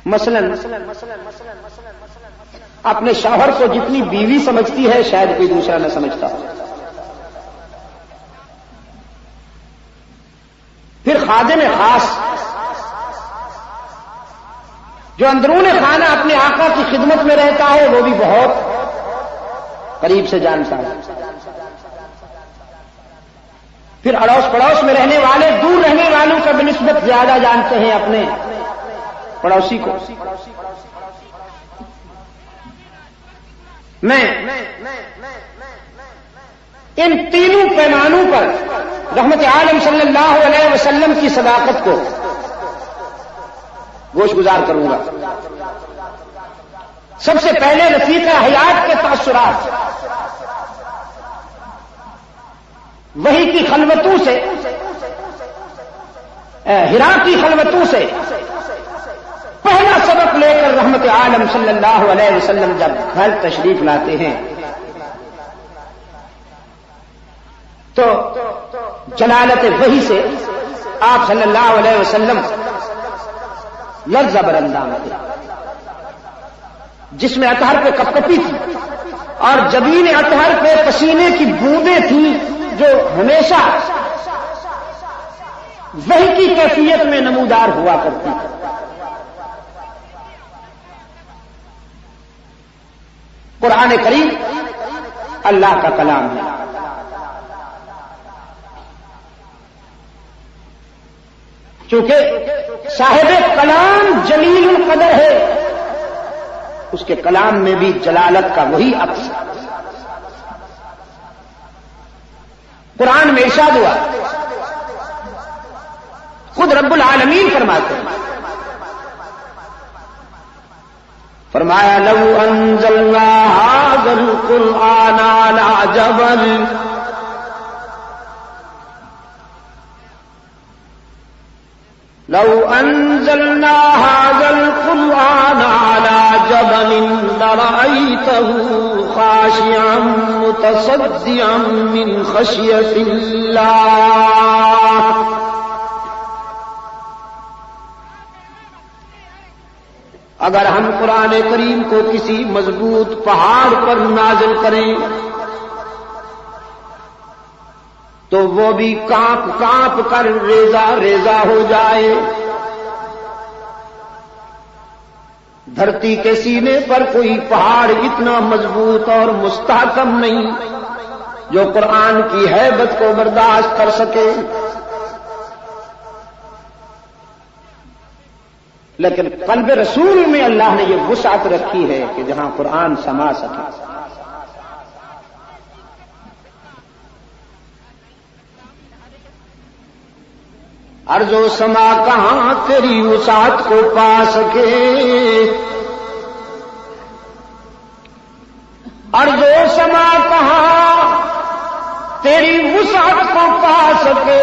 مثلاً اپنے شوہر کو جتنی بیوی سمجھتی ہے شاید کوئی دوسرا نہ سمجھتا ہو. پھر خادم خاص جو اندرون خانہ اپنے آقا کی خدمت میں رہتا ہے وہ بھی بہت قریب سے جانتا ہے. پھر اڑوس پڑوس میں رہنے والے دور رہنے والوں کا بنسبت زیادہ جانتے ہیں اپنے پڑوسی کو. میں ان تینوں پیمانوں پر رحمت عالم صلی اللہ علیہ وسلم کی صداقت کو گوش گزار کروں گا. سب سے پہلے رفیق حیات کے تاثرات وحی کی خلوتوں سے، ہرا کی خلوتوں سے پہلا سبق لے کر رحمت عالم صلی اللہ علیہ وسلم جب گھر تشریف لاتے ہیں تو جلالت وحی سے آپ صلی اللہ علیہ وسلم لرزہ براندام تھے، جس میں اطہر پہ کپکپی تھی اور جبین اطہر پہ پسینے کی بوندیں تھیں جو ہمیشہ وحی کی کیفیت میں نمودار ہوا کرتی تھی. قرآن کریم اللہ کا کلام ہے. چونکہ صاحب کلام جلیل القدر ہے، اس کے کلام میں بھی جلالت کا وہی عکس. قرآن میں ارشاد ہوا، خود رب العالمین فرماتے ہیں، فرمایا لو انزلنا هذا القرآن على جبل لو انزلنا هذا القرآن على جبل لرأيته خاشعا متصدعا من خشية الله. اگر ہم قرآن کریم کو کسی مضبوط پہاڑ پر نازل کریں تو وہ بھی کانپ کانپ کر ریزہ ریزہ ہو جائے. دھرتی کے سینے پر کوئی پہاڑ اتنا مضبوط اور مستحکم نہیں جو قرآن کی ہیبت کو برداشت کر سکے. لیکن قلب رسول میں اللہ نے یہ وسعت رکھی ہے کہ جہاں قرآن سما سکے. ارض و سما کہاں تیری وسعت کو پا سکے، ارض و سما کہاں تیری وسعت کو پا سکے.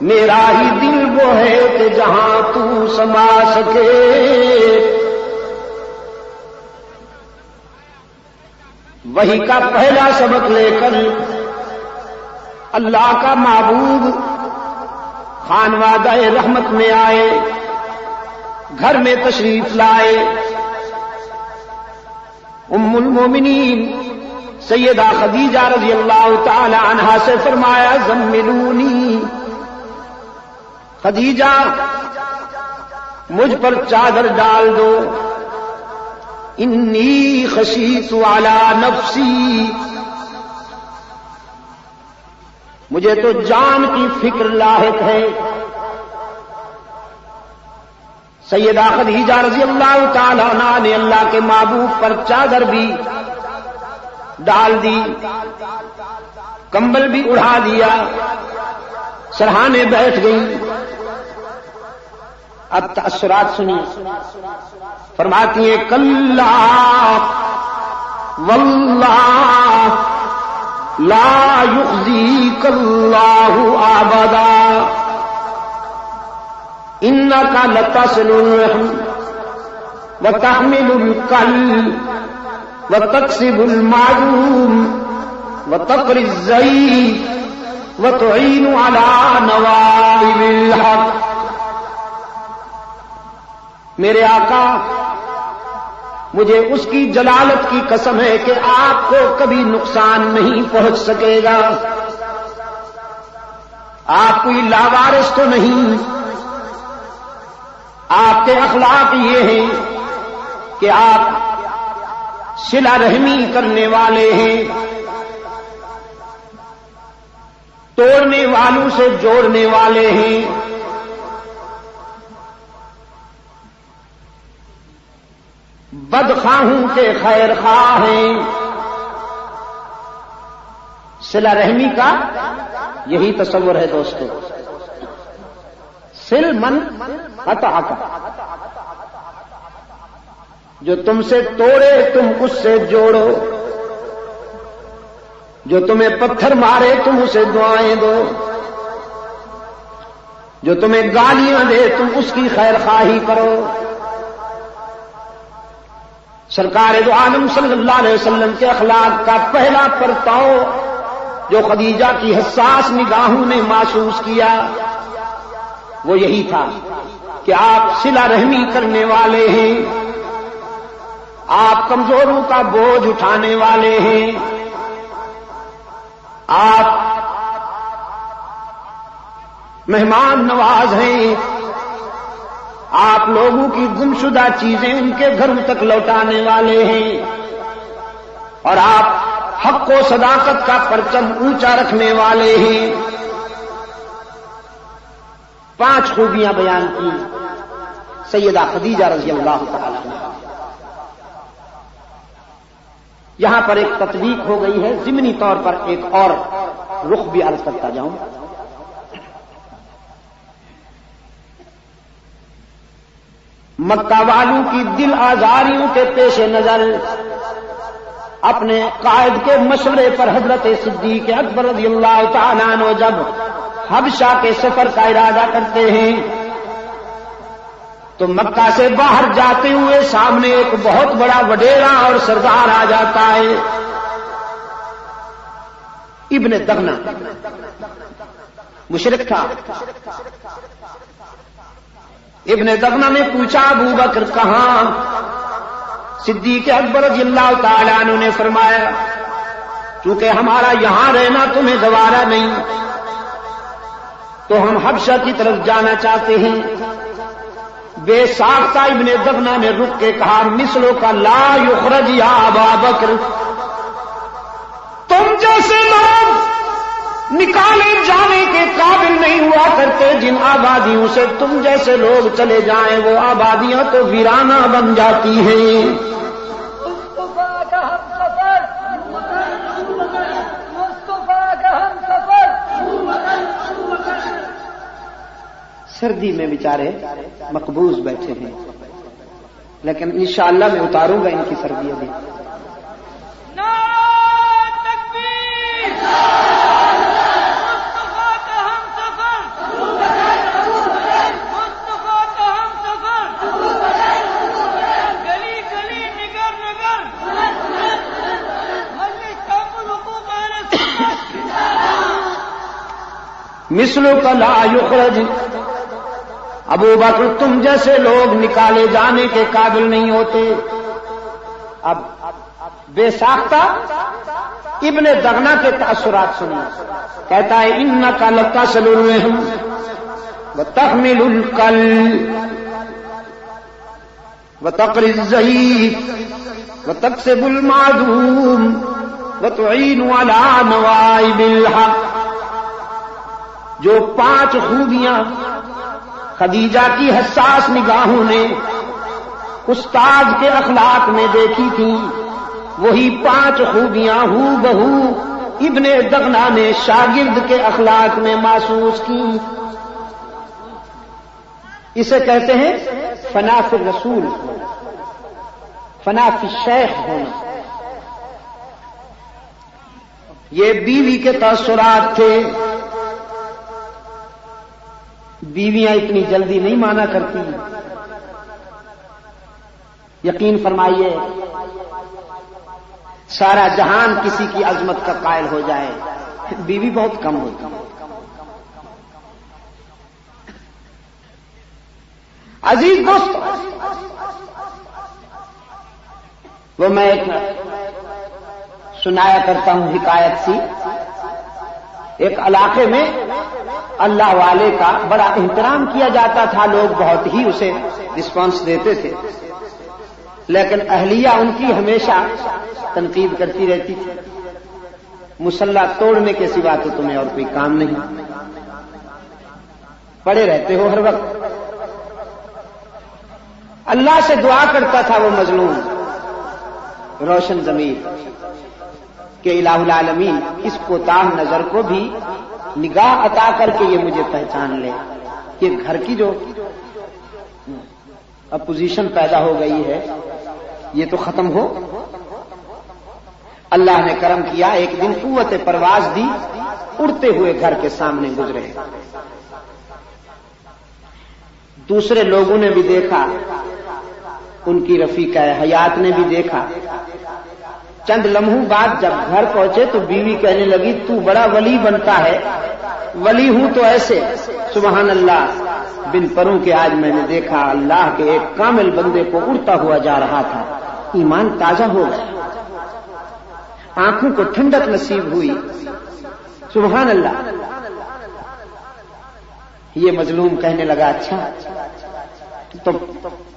میرا ہی دل وہ ہے کہ جہاں تو سما سکے. وحی کا پہلا سبق لے کر اللہ کا معبود خانوادہ رحمت میں آئے، گھر میں تشریف لائے. ام المومنین سیدہ خدیجہ رضی اللہ تعالی عنہا سے فرمایا زملونی، خدیجہ مجھ پر چادر ڈال دو، انی خشیت علی نفسی، مجھے تو جان کی فکر لاحق ہے. سیدہ خدیجہ رضی اللہ تعالی عنہا نے اللہ کے محبوب پر چادر بھی ڈال دی، کمبل بھی اڑا دیا، سرہانے بیٹھ گئی. اب تأثرات سنیے. فرماتی ہیں کلا واللہ لا یخزیک اللہ ابدا انک لتصل الرحم وتحمل الکل وتکسب المعدوم وتقری الضیف وتعین علی نوائب الحق. میرے آقا مجھے اس کی جلالت کی قسم ہے کہ آپ کو کبھی نقصان نہیں پہنچ سکے گا. آپ کوئی لاوارث تو نہیں. آپ کے اخلاق یہ ہیں کہ آپ صلہ رحمی کرنے والے ہیں، توڑنے والوں سے جوڑنے والے ہیں. بدخواہوں کے خیر خواہ ہیں. صلہ رحمی کا یہی تصور ہے دوستو. سل من قطع کا، جو تم سے توڑے تم اس سے جوڑو، جو تمہیں پتھر مارے تم اسے دعائیں دو، جو تمہیں گالیاں دے تم اس کی خیر خواہی کرو. سرکار دو عالم صلی اللہ علیہ وسلم کے اخلاق کا پہلا پرتاؤ جو خدیجہ کی حساس نگاہوں نے محسوس کیا وہ یہی تھا کہ آپ صلہ رحمی کرنے والے ہیں، آپ کمزوروں کا بوجھ اٹھانے والے ہیں، آپ مہمان نواز ہیں، آپ لوگوں کی گمشدہ چیزیں ان کے گھروں تک لوٹانے والے ہیں، اور آپ حق و صداقت کا پرچم اونچا رکھنے والے ہیں. 5 خوبیاں بیان کی سیدہ خدیجہ رضی اللہ تعالی عنہا. یہاں پر ایک تطبیق ہو گئی ہے، ضمنی طور پر ایک اور رخ بھی عرض کرتا جاؤں. مکہ والوں کی دل آزاریوں کے پیش نظر اپنے قائد کے مشورے پر حضرت صدیق اکبر رضی اللہ تعالیٰ عنہ جب حبشہ کے سفر کا ارادہ کرتے ہیں تو مکہ سے باہر جاتے ہوئے سامنے ایک بہت بڑا وڈیرا اور سردار آ جاتا ہے، ابن دغنہ مشرک تھا. ابن دغنہ نے پوچھا ابو بکر کہاں؟ صدیق اکبر رضی اللہ تعالیٰ عنہ نے فرمایا چونکہ ہمارا یہاں رہنا تمہیں گوارا نہیں تو ہم حبشہ کی طرف جانا چاہتے ہیں. بے ساختہ ابن دغنہ نے رک کے کہا مثلوں کا لا یخرج یا ابا بکر، تم جیسے لوگ نکالے جانے کے قابل نہیں ہوا کرتے. جن آبادیوں سے تم جیسے لوگ چلے جائیں وہ آبادیاں تو ویرانہ بن جاتی ہیں. سردی میں بیچارے مقبوض بیٹھے ہیں، لیکن انشاءاللہ میں اتاروں گا ان کی سردی ابھی. مثلوں کا لا یخرج، ابو بکر تم جیسے لوگ نکالے جانے کے قابل نہیں ہوتے. اب بے ساختہ ابن دغنہ کے تاثرات سنیے. کہتا ہے انک لتصل الرحم وتحمل الکل وتقری الضعیف وتکسب المعدوم وتعین علی نوائب الحق. جو 5 خوبیاں خدیجہ کی حساس نگاہوں نے استاد کے اخلاق میں دیکھی تھیں وہی 5 خوبیاں ہو بہو ابن دغنہ نے شاگرد کے اخلاق میں محسوس کی. اسے کہتے ہیں فنا فی الرسول، فنا فی الشیخ ہونا. یہ بیوی کے تاثرات تھے. بیویاں اتنی جلدی نہیں مانا کرتی. یقین فرمائیے سارا جہان کسی کی عظمت کا قائل ہو جائے، بیوی بہت کم ہوتی ہے. عزیز دوست، وہ میں ایک سنایا کرتا ہوں حکایت سی. ایک علاقے میں اللہ والے کا بڑا احترام کیا جاتا تھا، لوگ بہت ہی اسے رسپانس دیتے تھے، لیکن اہلیہ ان کی ہمیشہ تنقید کرتی رہتی تھی. مسلح توڑنے کے سوا تو تمہیں اور کوئی کام نہیں، پڑے رہتے ہو ہر وقت. اللہ سے دعا کرتا تھا وہ مظلوم روشن ضمیر کہ الہ العالمین اس کوتاہ نظر کو بھی نگاہ عطا کر کے یہ مجھے پہچان لے کہ گھر کی جو اپوزیشن پیدا ہو گئی ہے یہ تو ختم ہو. اللہ نے کرم کیا، ایک دن قوت پرواز دی، اڑتے ہوئے گھر کے سامنے گزرے. دوسرے لوگوں نے بھی دیکھا، ان کی رفیقہ حیات نے بھی دیکھا. چند لمحوں بعد جب گھر پہنچے تو بیوی کہنے لگی تو بڑا ولی بنتا ہے. ولی ہوں تو ایسے، سبحان اللہ، بن پروں کے آج میں نے دیکھا اللہ کے ایک کامل بندے کو اڑتا ہوا جا رہا تھا. ایمان تازہ ہو گیا، آنکھوں کو ٹھنڈک نصیب ہوئی. سبحان اللہ. یہ مظلوم کہنے لگا اچھا تو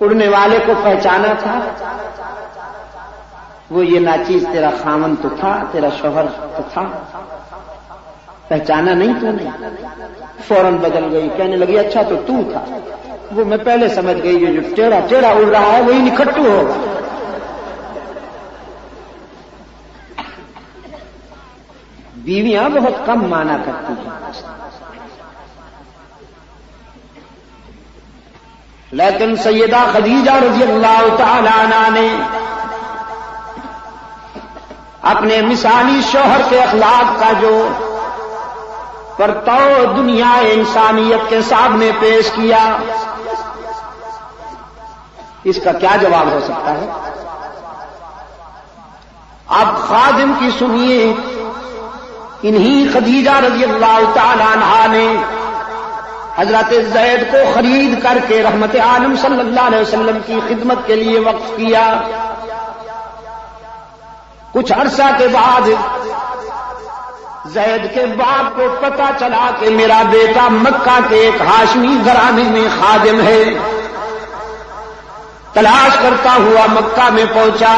اڑنے والے کو پہچانا تھا؟ وہ یہ ناچیز تیرا خاون تو تھا، تیرا شوہر تو تھا، پہچانا نہیں تو نے؟ فوراً بدل گئی، کہنے لگی اچھا تو تھا. وہ میں پہلے سمجھ گئی جو ٹیڑھا ٹیڑھا اڑ رہا ہے وہی نکھٹو ہوگا. بیویاں بہت کم مانا کرتی ہیں، لیکن سیدہ خدیجہ رضی اللہ تعالی عنہا نے اپنے مثالی شوہر کے اخلاق کا جو پرتو دنیا انسانیت کے سامنے پیش کیا، اس کا کیا جواب ہو سکتا ہے؟ اب خادم کی سنیے. انہی خدیجہ رضی اللہ تعالی عنہا نے حضرت زید کو خرید کر کے رحمت عالم صلی اللہ علیہ وسلم کی خدمت کے لیے وقف کیا. کچھ عرصہ کے بعد زید کے باپ کو پتہ چلا کہ میرا بیٹا مکہ کے ایک ہاشمی گھرانے میں خادم ہے. تلاش کرتا ہوا مکہ میں پہنچا،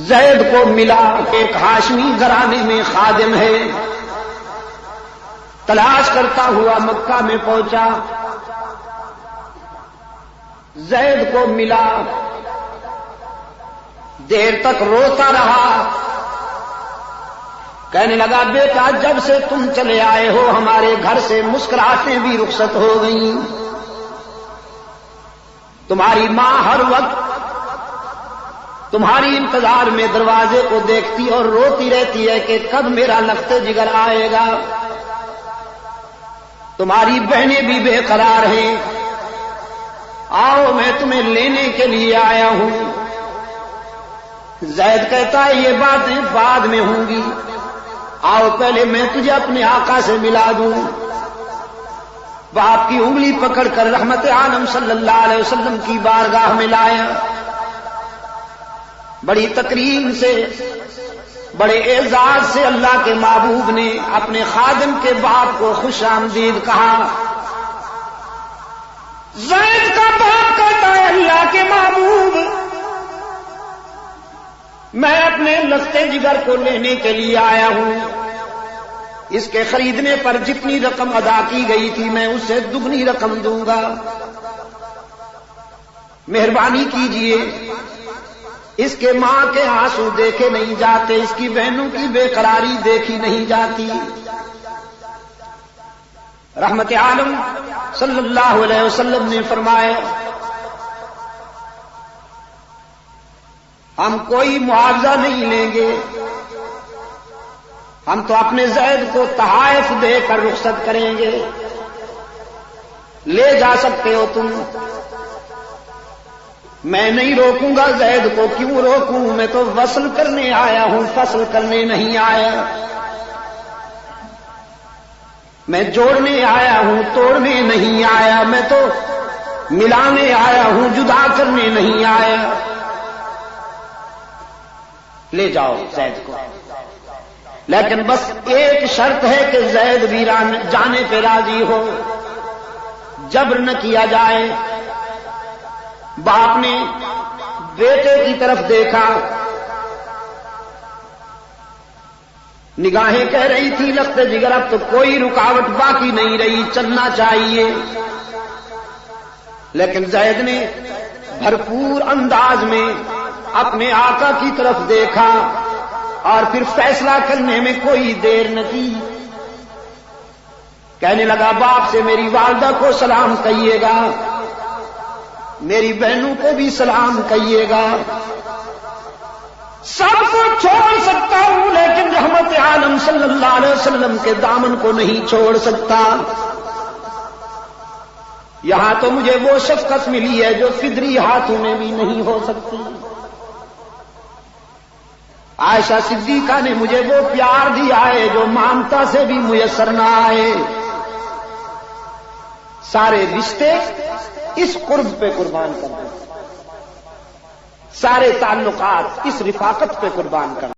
زید کو ملا ایک ہاشمی گھرانے میں خادم ہے. تلاش کرتا ہوا مکہ میں پہنچا، زید کو ملا، دیر تک روتا رہا. کہنے لگا بیٹا جب سے تم چلے آئے ہو ہمارے گھر سے مسکراہٹیں بھی رخصت ہو گئیں. تمہاری ماں ہر وقت تمہاری انتظار میں دروازے کو دیکھتی اور روتی رہتی ہے کہ کب میرا لخت جگر آئے گا. تمہاری بہنیں بھی بے قرار ہیں، آؤ میں تمہیں لینے کے لیے آیا ہوں. زید کہتا ہے یہ باتیں بعد میں ہوں گی، آؤ پہلے میں تجھے اپنے آقا سے ملا دوں. باپ کی انگلی پکڑ کر رحمت عالم صلی اللہ علیہ وسلم کی بارگاہ میں لایا. بڑی تکریم سے، بڑے اعزاز سے اللہ کے محبوب نے اپنے خادم کے باپ کو خوش آمدید کہا. زید کا باپ کہتا ہے اللہ کے محبوب میں اپنے لخت جگر کو لینے کے لیے آیا ہوں. اس کے خریدنے پر جتنی رقم ادا کی گئی تھی میں اسے دگنی رقم دوں گا. مہربانی کیجئے. اس کے ماں کے آنسو دیکھے نہیں جاتے، اس کی بہنوں کی بے قراری دیکھی نہیں جاتی. رحمت عالم صلی اللہ علیہ وسلم نے فرمایا ہم کوئی معاوضہ نہیں لیں گے، ہم تو اپنے زید کو تحائف دے کر رخصت کریں گے. لے جا سکتے ہو تم، میں نہیں روکوں گا. زید کو کیوں روکوں؟ میں تو وصل کرنے آیا ہوں، فصل کرنے نہیں آیا. میں جوڑنے آیا ہوں، توڑنے نہیں آیا، میں تو ملانے آیا ہوں، جدا کرنے نہیں آیا۔ لے جاؤ زید کو، لیکن بس ایک شرط ہے کہ زید بھی جانے پہ راضی ہو، جبر نہ کیا جائے۔ باپ نے بیٹے کی طرف دیکھا، نگاہیں کہہ رہی تھی لخت جگر اب تو کوئی رکاوٹ باقی نہیں رہی، چلنا چاہیے۔ لیکن زید نے بھرپور انداز میں اپنے آقا کی طرف دیکھا اور پھر فیصلہ کرنے میں کوئی دیر نہ کی۔ کہنے لگا باپ سے میری والدہ کو سلام کہیے گا، میری بہنوں کو بھی سلام کہیے گا، سب کو چھوڑ سکتا ہوں لیکن رحمت عالم صلی اللہ علیہ وسلم کے دامن کو نہیں چھوڑ سکتا۔ یہاں تو مجھے وہ شفقت ملی ہے جو فدری ہاتھوں میں بھی نہیں ہو سکتی۔ عائشہ صدیقہ نے مجھے وہ پیار دیا ہے جو مامتا سے بھی میسر نہ آئے۔ سارے رشتے اس قرب پہ قربان کر دیں، سارے تعلقات اس رفاقت پہ قربان کر دیں۔